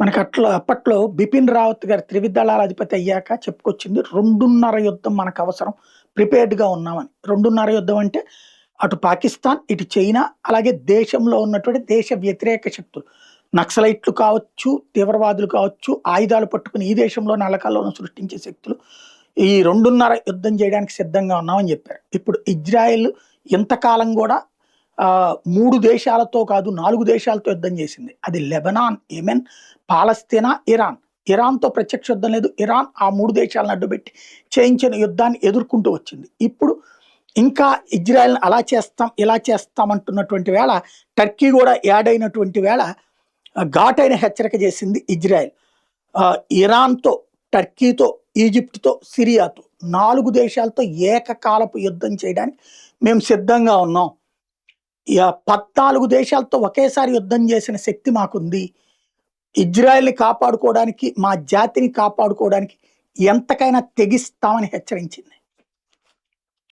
మనకి అప్పట్లో బిపిన్ రావత్ గారు త్రివిధ దళాల అధిపతి అయ్యాక చెప్పుకొచ్చింది 2:30 యుద్ధం మనకు అవసరం. ప్రిపేర్డ్‌గా ఉన్నామని. 2:30 యుద్ధం అంటే అటు పాకిస్తాన్, ఇటు చైనా, అలాగే దేశంలో ఉన్నటువంటి దేశ వ్యతిరేక శక్తులు. నక్సలైట్లు కావచ్చు, తీవ్రవాదులు కావచ్చు, ఆయుధాలు పట్టుకొని ఈ దేశంలోనే అల్లకల్లోలం సృష్టించే శక్తులు. ఈ 2:30 యుద్ధం చేయడానికి సిద్ధంగా ఉన్నామని చెప్పారు. ఇప్పుడు ఇజ్రాయెల్ ఇంతకాలం గూడా 3 దేశాలతో కాదు 4 దేశాలతో యుద్ధం చేసింది. అది లెబనాన్, యెమెన్, పాలస్తీనా, ఇరాన్. ఇరాన్‌తో ప్రత్యక్ష యుద్ధం లేదు. ఇరాన్ ఆ 3 దేశాలను అడ్డుపెట్టి చేయించిన యుద్ధాన్ని ఎదుర్కొంటూ వచ్చింది. ఇప్పుడు ఇంకా ఇజ్రాయెల్‌ని అలా చేస్తాం, ఇలా చేస్తాం అంటున్నటువంటి వేళ టర్కీ గూడా యాడ్ అయినటువంటి వేళ ఘాటైన హెచ్చరిక చేసింది ఇజ్రాయెల్. ఇరాన్‌తో, టర్కీతో, ఈజిప్ట్‌తో, సిరియాతో 4 దేశాలతో ఏకకాలపు యుద్ధం చేయడానికి మేము సిద్ధంగా ఉన్నాం. 14 దేశాలతో ఒకేసారి యుద్ధం చేసిన శక్తి మాకుంది. ఇజ్రాయెల్‌ని కాపాడుకోవడానికి, మా జాతిని కాపాడుకోవడానికి ఎంతకైనా తెగిస్తామని హెచ్చరించింది.